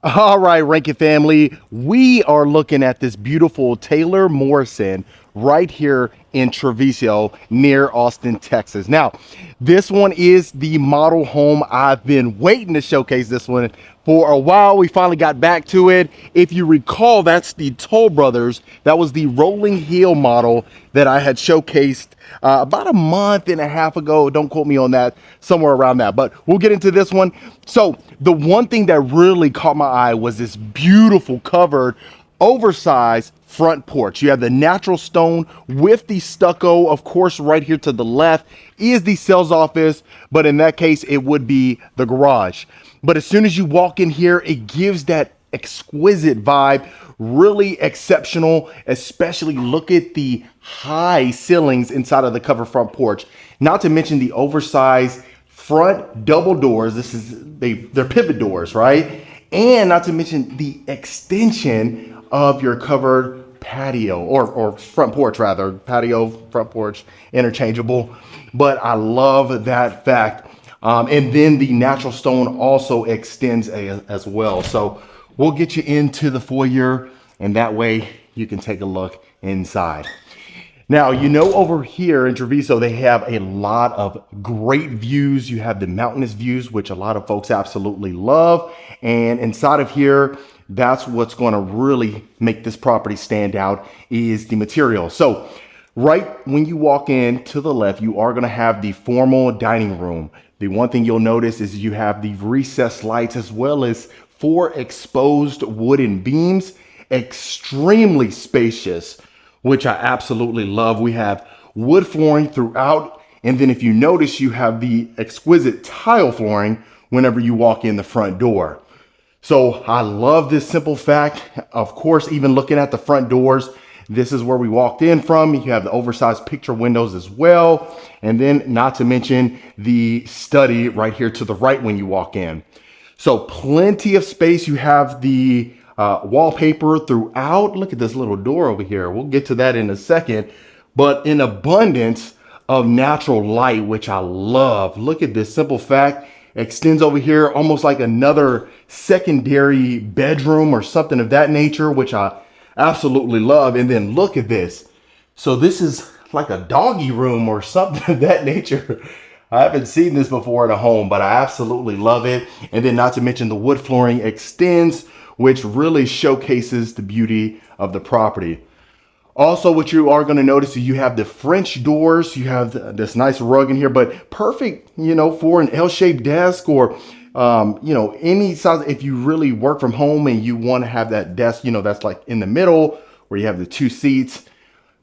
All right, Rankin family, we are looking at this beautiful Taylor Morrison right here in Treviso near Austin, Texas. Now, this one is the model home. I've been waiting to showcase this one for a while. We finally got back to it. If you recall, that's the Toll Brothers. That was the rolling heel model that I had showcased about a month and a half ago. Don't quote me on that, somewhere around that, but we'll get into this one. So the one thing that really caught my eye was this beautiful covered oversized front porch. You have the natural stone with the stucco. Of course, right here to the left is the sales office, but in that case, it would be the garage. But as soon as you walk in here, it gives that exquisite vibe, really exceptional. Especially look at the high ceilings inside of the covered front porch, not to mention the oversized front double doors. They're pivot doors, right? And not to mention the extension of your covered patio or front porch, rather. Patio, front porch, interchangeable. But I love that fact. And then the natural stone also extends as well. So we'll get you into the foyer, and that way you can take a look inside. Now, over here in Treviso, they have a lot of great views. You have the mountainous views, which a lot of folks absolutely love. And inside of here, that's what's going to really make this property stand out is the material. So right when you walk in to the left, you are going to have the formal dining room. The one thing you'll notice is you have the recessed lights as well as 4 exposed wooden beams, extremely spacious, which I absolutely love. We have wood flooring throughout. And then if you notice, you have the exquisite tile flooring whenever you walk in the front door. So I love this simple fact. Of course, even looking at the front doors, this is where we walked in from. You have the oversized picture windows as well. And then not to mention the study right here to the right when you walk in. So plenty of space. You have the wallpaper throughout. Look at this little door over here. We'll get to that in a second, but in abundance of natural light, which I love. Look at this simple fact. Extends over here almost like another secondary bedroom or something of that nature, which I absolutely love. And then look at this. So this is like a doggy room or something of that nature. I haven't seen this before in a home, but I absolutely love it. And then not to mention the wood flooring extends, which really showcases the beauty of the property. Also, what you are going to notice is you have the French doors. You have this nice rug in here, but perfect, for an L-shaped desk or, any size. If you really work from home and you want to have that desk, that's like in the middle where you have the 2 seats,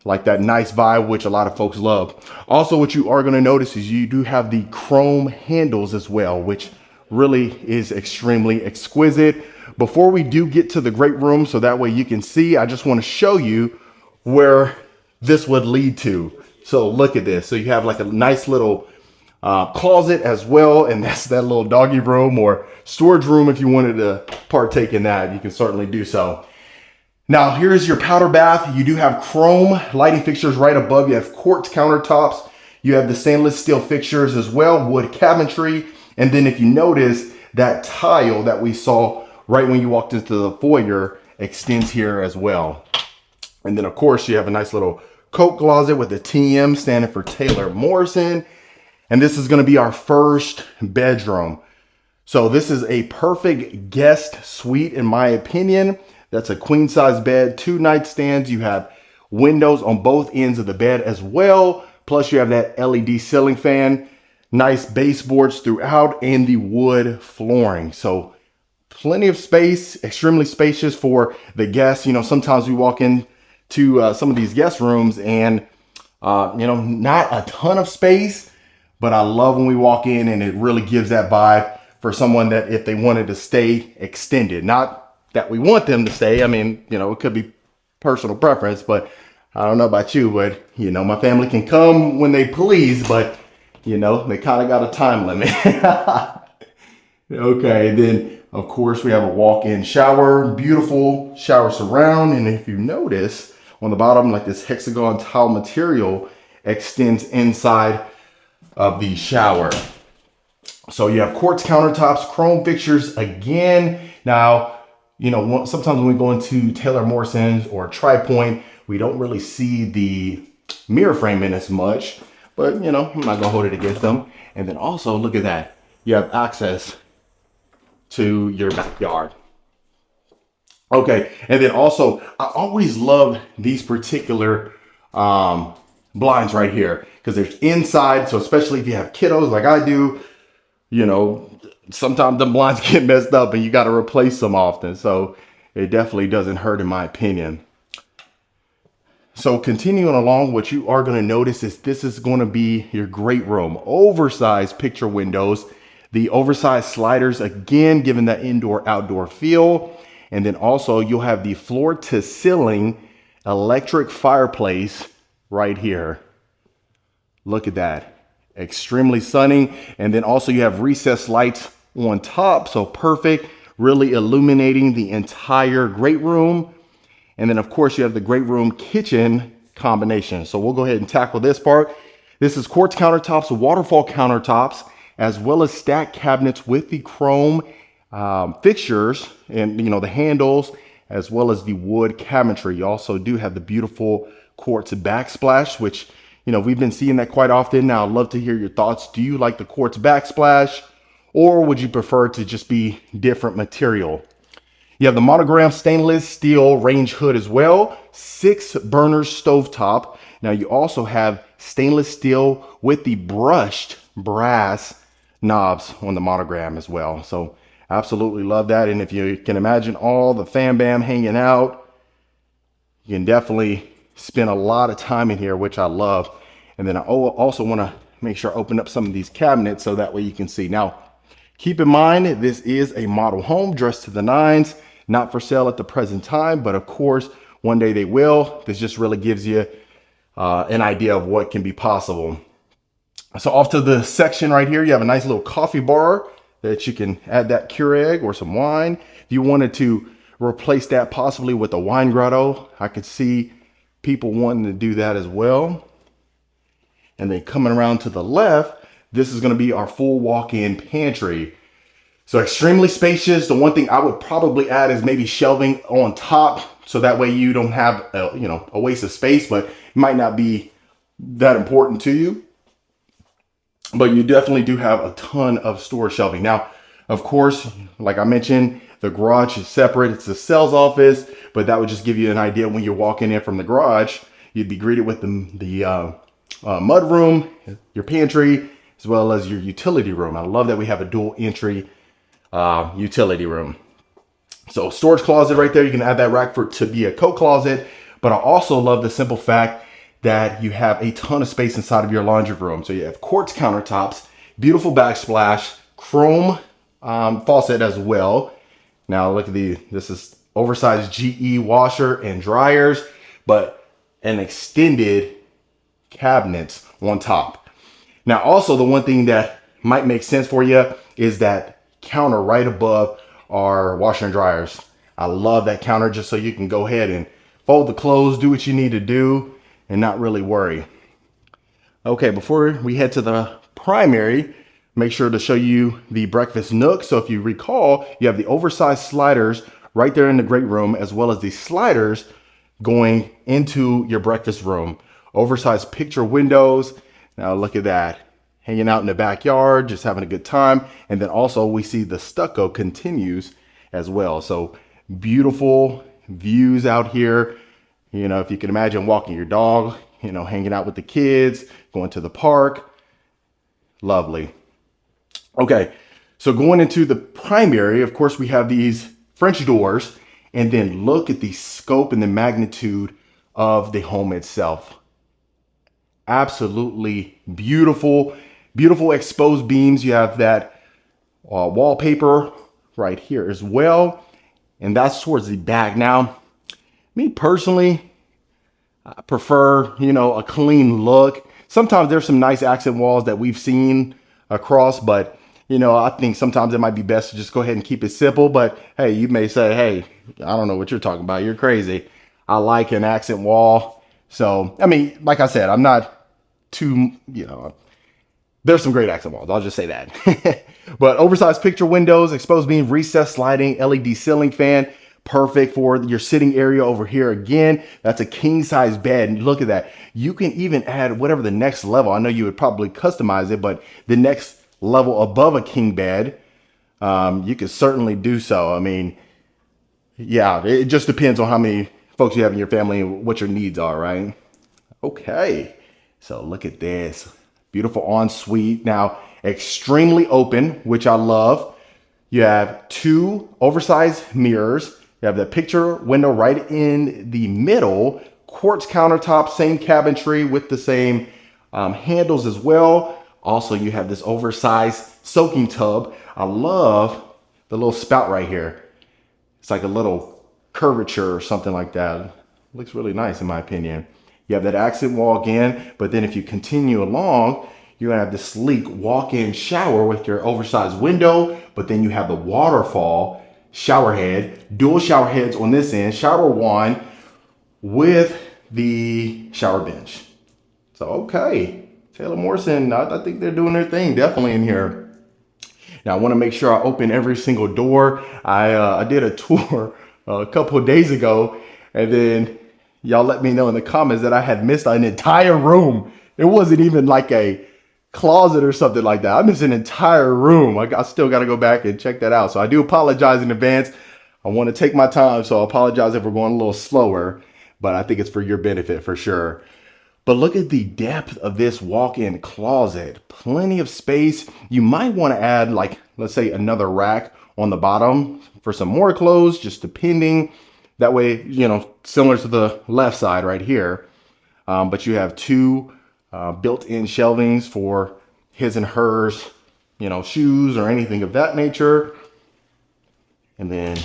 like that nice vibe, which a lot of folks love. Also, what you are going to notice is you do have the chrome handles as well, which really is extremely exquisite. Before we do get to the great room, so that way you can see, I just want to show you where this would lead to. So look at this. So you have like a nice little closet as well. And that's that little doggy room or storage room. If you wanted to partake in that, you can certainly do so. Now here's your powder bath. You do have chrome lighting fixtures right above. You have quartz countertops. You have the stainless steel fixtures as well, wood cabinetry. And then if you notice, that tile that we saw right when you walked into the foyer extends here as well. And then of course you have a nice little coat closet with a TM standing for Taylor Morrison. And this is going to be our first bedroom. So this is a perfect guest suite in my opinion. That's a queen size bed, 2 nightstands. You have windows on both ends of the bed as well. Plus you have that LED ceiling fan, nice baseboards throughout, and the wood flooring. So plenty of space, extremely spacious for the guests. Sometimes we walk in to some of these guest rooms and, not a ton of space, but I love when we walk in and it really gives that vibe for someone that if they wanted to stay extended, not that we want them to stay. I mean, it could be personal preference, but I don't know about you, but my family can come when they please, but they kind of got a time limit. Okay, then of course we have a walk-in shower, beautiful shower surround. And if you notice on the bottom, like this hexagon tile material extends inside of the shower. So you have quartz countertops, chrome fixtures again. Now, You know, sometimes when we go into Taylor Morrison's or Tri-Point, we don't really see the mirror frame in as much, but you know, I'm not gonna hold it against them. And then also look at that. You have access to your backyard. Okay, and then also, I always love these particular blinds right here because there's inside. So especially if you have kiddos like I do, you know, sometimes the blinds get messed up and you got to replace them often. So it definitely doesn't hurt in my opinion. So continuing along, what you are going to notice is this is going to be your great room. Oversized picture windows, the oversized sliders, again, giving that indoor-outdoor feel. And then also you'll have the floor to ceiling electric fireplace right here. Look at that. Extremely stunning. And then also you have recessed lights on top. So perfect, really illuminating the entire great room. And then of course you have the great room kitchen combination. So we'll go ahead and tackle this part. This is quartz countertops, waterfall countertops, as well as stacked cabinets with the chrome fixtures and, you know, the handles, as well as the wood cabinetry. You also do have the beautiful quartz backsplash, which, you know, we've been seeing that quite often. Now, I'd love to hear your thoughts. Do you like the quartz backsplash, or would you prefer to just be different material? You have the monogram stainless steel range hood as well, 6 burner stovetop. Now you also have stainless steel with the brushed brass knobs on the monogram as well. So absolutely love that. And if you can imagine all the fam bam hanging out, you can definitely spend a lot of time in here, which I love. And then I also want to make sure I open up some of these cabinets so that way you can see. Now, keep in mind, this is a model home dressed to the nines, not for sale at the present time, but of course, one day they will. This just really gives you an idea of what can be possible. So off to the section right here, you have a nice little coffee bar that you can add that Keurig or some wine. If you wanted to replace that possibly with a wine grotto, I could see people wanting to do that as well. And then coming around to the left, this is going to be our full walk-in pantry. So extremely spacious. The one thing I would probably add is maybe shelving on top, so that way you don't have a waste of space, but it might not be that important to you. But you definitely do have a ton of storage shelving. Now, of course, like I mentioned, the garage is separate. It's a sales office, but that would just give you an idea when you're walking in from the garage. You'd be greeted with the mud room, your pantry, as well as your utility room. I love that we have a dual entry utility room. So storage closet right there. You can add that rack to be a coat closet. But I also love the simple fact that you have a ton of space inside of your laundry room. So you have quartz countertops, beautiful backsplash, chrome faucet as well. Now look at this is oversized GE washer and dryers, but an extended cabinets on top. Now also the one thing that might make sense for you is that counter right above our washer and dryers. I love that counter just so you can go ahead and fold the clothes, do what you need to do, and not really worry. Okay, before we head to the primary, make sure to show you the breakfast nook. So if you recall, you have the oversized sliders right there in the great room, as well as the sliders going into your breakfast room. Oversized picture windows. Now look at that. Hanging out in the backyard, just having a good time. And then also we see the stucco continues as well. So beautiful views out here. You know, if you can imagine walking your dog, you know, hanging out with the kids, going to the park. Lovely. Okay, so going into the primary, of course, we have these French doors, and then look at the scope and the magnitude of the home itself. Absolutely beautiful, beautiful exposed beams. You have that wallpaper right here as well, and that's towards the back. Now, me personally, I prefer, you know, a clean look. Sometimes there's some nice accent walls that we've seen across, but you know, I think sometimes it might be best to just go ahead and keep it simple. But hey, you may say, hey, I don't know what you're talking about. You're crazy. I like an accent wall. So, I mean, like I said, I'm not too, you know, there's some great accent walls. I'll just say that. But oversized picture windows, exposed beam, recessed sliding, LED ceiling fan, Perfect for your sitting area over here. Again, that's a king size bed. And look at that. You can even add whatever the next level. I know you would probably customize it, but the next level above a king bed, you could certainly do so. I mean, yeah, it just depends on how many folks you have in your family and what your needs are, right? Okay, so look at this. Beautiful ensuite. Now, extremely open, which I love. You have two oversized mirrors. You have the picture window right in the middle. Quartz countertop, same cabinetry with the same handles as well. Also, you have this oversized soaking tub. I love the little spout right here. It's like a little curvature or something like that. Looks really nice in my opinion. You have that accent wall again, but then if you continue along, you're gonna have this sleek walk-in shower with your oversized window, but then you have the waterfall shower head, dual shower heads on this end, shower wand with the shower bench. So, okay, Taylor Morrison, I think they're doing their thing definitely in here. Now, I wanna make sure I open every single door. I did a tour a couple of days ago, and then y'all let me know in the comments that I had missed an entire room. It wasn't even like a closet or something like that. I missed an entire room. I still got to go back and check that out. So I do apologize in advance. I want to take my time, so I apologize if we're going a little slower, but I think it's for your benefit for sure. But look at the depth of this walk-in closet. Plenty of space. You might want to add, like, let's say another rack on the bottom for some more clothes, just depending. That way, you know, similar to the left side right here. But you have two built-in shelvings for his and hers, you know, shoes or anything of that nature. And then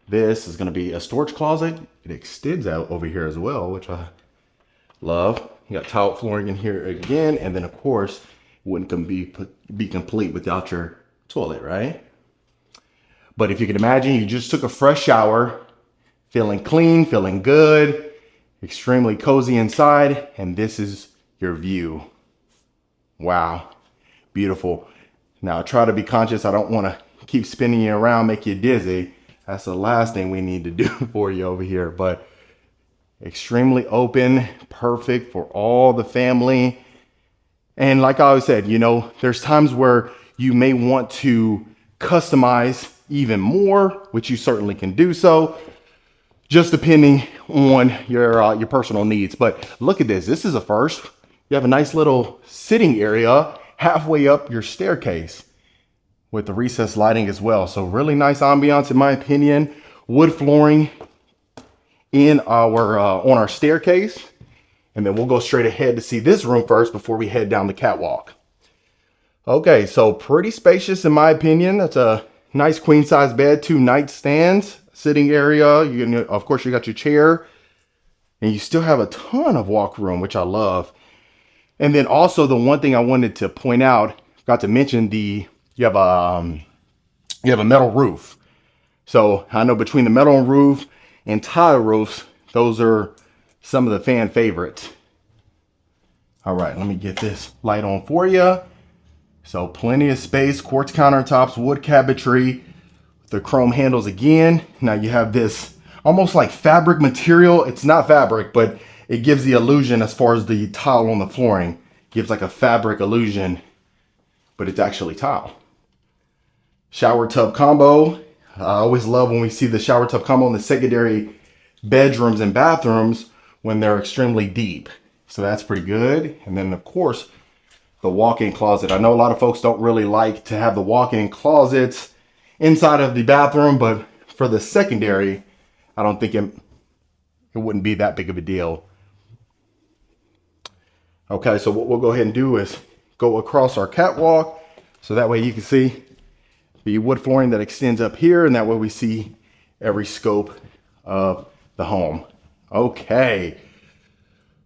this is going to be a storage closet. It extends out over here as well, which I love. You got tile flooring in here again. And then, of course, it wouldn't be complete without your toilet, right? But if you can imagine, you just took a fresh shower, feeling clean, feeling good, extremely cozy inside, and this is your view. Wow, beautiful. Now try to be conscious. I don't want to keep spinning you around, make you dizzy. That's the last thing we need to do for you over here, but extremely open, perfect for all the family. And like I always said, you know, there's times where you may want to customize even more, which you certainly can do so, just depending on your personal needs. But look at this. This is a first. You have a nice little sitting area halfway up your staircase with the recessed lighting as well. So really nice ambiance in my opinion. Wood flooring in our on our staircase. And then we'll go straight ahead to see this room first before we head down the catwalk. Okay, so pretty spacious in my opinion. That's a nice queen size bed, two nightstands, sitting area. You can, of course, you got your chair, and you still have a ton of walk room, which I love. And then also the one thing I wanted to point out, got to mention you have a metal roof. So I know between the metal roof and tile roofs, those are some of the fan favorites. All right, let me get this light on for you. So plenty of space, quartz countertops, wood cabinetry, the chrome handles again. Now you have this almost like fabric material. It's not fabric, but it gives the illusion as far as the tile on the flooring. It gives like a fabric illusion, but it's actually tile. Shower tub combo. I always love when we see the shower tub combo in the secondary bedrooms and bathrooms when they're extremely deep. So that's pretty good. And then of course, the walk-in closet. I know a lot of folks don't really like to have the walk-in closets inside of the bathroom, but for the secondary, I don't think it wouldn't be that big of a deal. Okay, so what we'll go ahead and do is go across our catwalk so that way you can see the wood flooring that extends up here, and that way we see every scope of the home. Okay.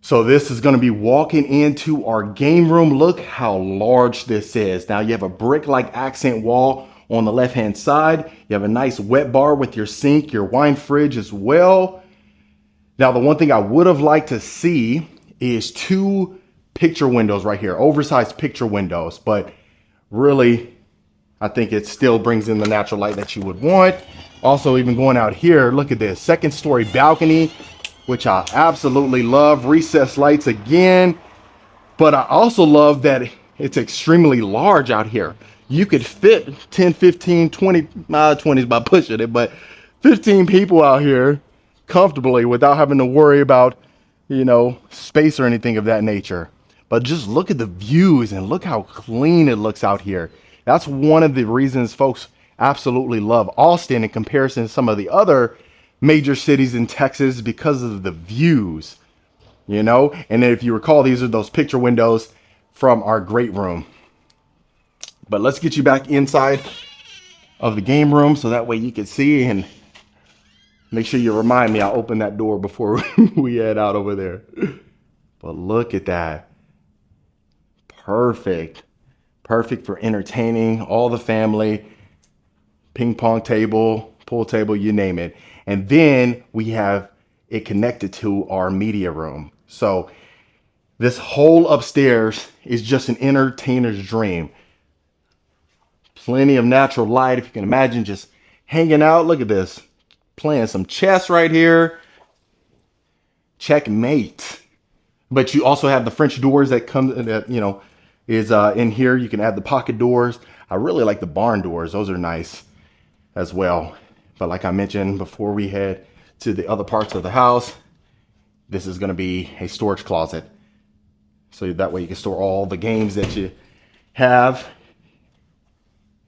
So this is going to be walking into our game room. Look how large this is. Now you have a brick-like accent wall on the left-hand side. You have a nice wet bar with your sink, your wine fridge as well. Now the one thing I would have liked to see is two picture windows right here, oversized picture windows, but really I think it still brings in the natural light that you would want. Also, even going out here, look at this second story balcony, which I absolutely love. Recessed lights again. But I also love that it's extremely large out here. You could fit 10, 15, 20, 20 is by pushing it, but 15 people out here comfortably without having to worry about, space or anything of that nature. But just look at the views and look how clean it looks out here. That's one of the reasons folks absolutely love Austin in comparison to some of the other major cities in Texas, because of the views. And if you recall, these are those picture windows from our great room. But let's get you back inside of the game room so that way you can see, and make sure you remind me, I'll open that door before we head out over there. But look at that. Perfect for entertaining all the family. Ping pong table, pool table, you name it. And then we have it connected to our media room. So this whole upstairs is just an entertainer's dream. Plenty of natural light, if you can imagine, just hanging out. Look at this, playing some chess right here. Checkmate. But you also have the French doors that come, that is in here. You can add the pocket doors. I really like the barn doors. Those are nice as well. But like I mentioned before we head to the other parts of the house, this is going to be a storage closet. So that way you can store all the games that you have.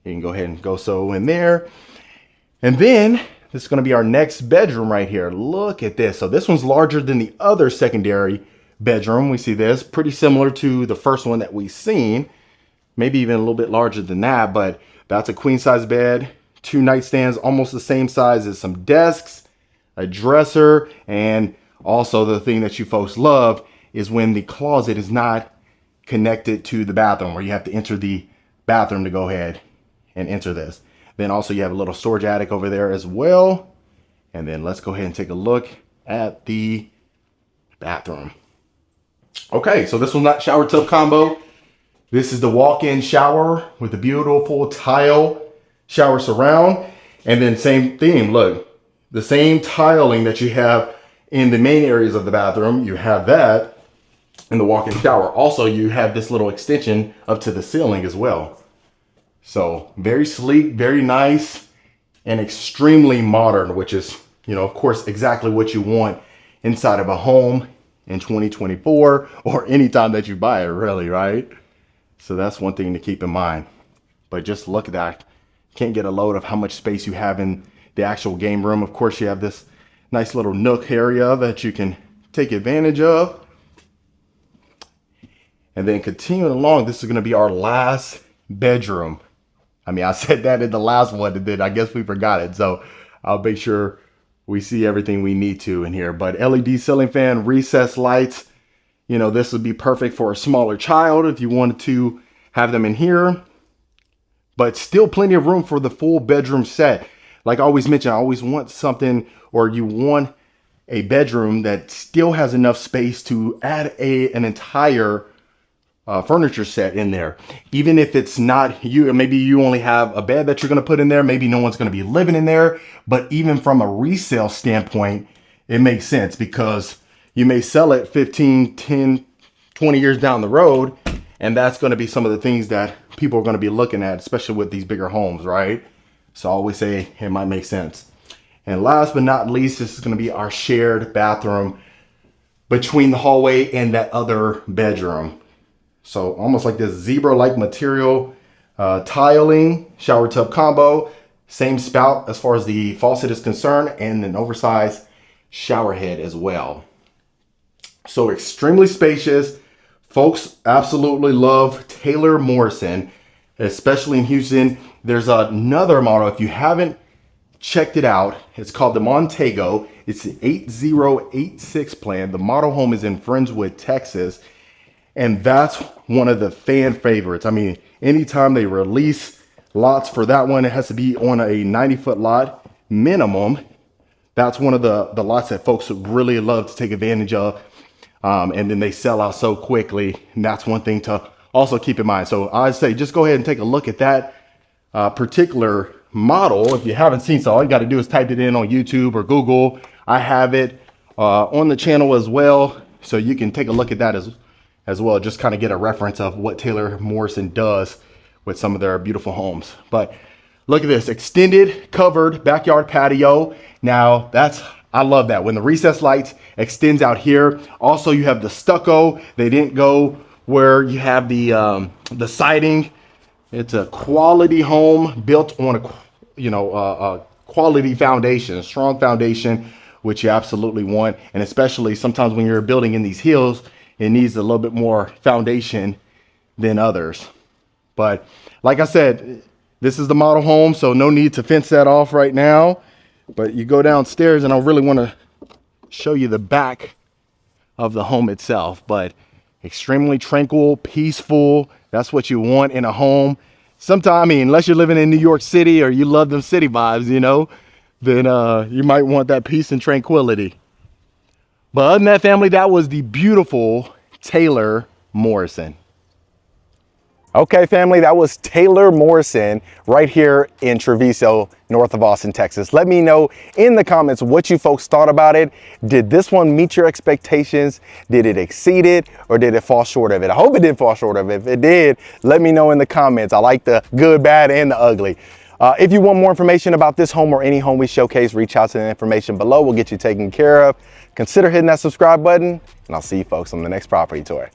You can go ahead and go so in there. And then this is going to be our next bedroom right here. Look at this. So this one's larger than the other secondary bedroom. We see this pretty similar to the first one that we've seen. Maybe even a little bit larger than that, but that's a queen size bed. 2 nightstands, almost the same size as some desks, a dresser, and also the thing that you folks love is when the closet is not connected to the bathroom, where you have to enter the bathroom to go ahead and enter this. Then also you have a little storage attic over there as well. And then let's go ahead and take a look at the bathroom. Okay, so this one's not shower tub combo. This is the walk-in shower with the beautiful tile shower surround. And then same theme, look, the same tiling that you have in the main areas of the bathroom, you have that in the walk-in shower. Also, you have this little extension up to the ceiling as well. So very sleek, very nice, and extremely modern, which is, of course, exactly what you want inside of a home in 2024 or anytime that you buy it, really, right? So that's one thing to keep in mind. But just look at that. Can't get a load of how much space you have in the actual game room. Of course, you have this nice little nook area that you can take advantage of. And then continuing along, this is going to be our last bedroom. I mean, I said that in the last one, and then I guess we forgot it. So I'll make sure we see everything we need to in here. But LED ceiling fan, recessed lights. This would be perfect for a smaller child if you wanted to have them in here. But still plenty of room for the full bedroom set. Like I always mention, I always want something, or you want a bedroom that still has enough space to add an entire furniture set in there. Even if it's not you, maybe you only have a bed that you're going to put in there. Maybe no one's going to be living in there. But even from a resale standpoint, it makes sense, because you may sell it 15, 10, 20 years down the road. And that's going to be some of the things that people are going to be looking at, especially with these bigger homes, right? So I always say it might make sense. And last but not least, this is going to be our shared bathroom between the hallway and that other bedroom. So almost like this zebra-like material, tiling, shower tub combo, same spout as far as the faucet is concerned, and an oversized shower head as well. So extremely spacious. Folks absolutely love Taylor Morrison, especially in Houston. There's another model, if you haven't checked it out, it's called the Montego. It's the 8086 plan. The model home is in Friendswood, Texas. And that's one of the fan favorites. I mean, anytime they release lots for that one, it has to be on a 90-foot lot minimum. That's one of the lots that folks really love to take advantage of. And then they sell out so quickly. And that's one thing to also keep in mind. So I'd say just go ahead and take a look at that particular model. If you haven't seen, so all you got to do is type it in on YouTube or Google. I have it on the channel as well, so you can take a look at that as well. Just kind of get a reference of what Taylor Morrison does with some of their beautiful homes. But look at this extended covered backyard patio. Now I love that when the recessed lights extends out here. Also, you have the stucco. They didn't go where you have the siding. It's a quality home built on a quality foundation, a strong foundation, which you absolutely want. And especially sometimes when you're building in these hills, it needs a little bit more foundation than others. But like I said, this is the model home, so no need to fence that off right now. But you go downstairs, and I really want to show you the back of the home itself. But extremely tranquil, peaceful. That's what you want in a home. Sometimes, I mean, unless you're living in New York City or you love them city vibes, you know, then you might want that peace and tranquility. But other than that, family, that was the beautiful Taylor Morrison. Okay, family, that was Taylor Morrison right here in Treviso, north of Austin, Texas. Let me know in the comments what you folks thought about it. Did this one meet your expectations? Did it exceed it, or did it fall short of it? I hope it did fall short of it. If it did, let me know in the comments. I like the good, bad, and the ugly. If you want more information about this home or any home we showcase, reach out to the information below. We'll get you taken care of. Consider hitting that subscribe button, and I'll see you folks on the next property tour.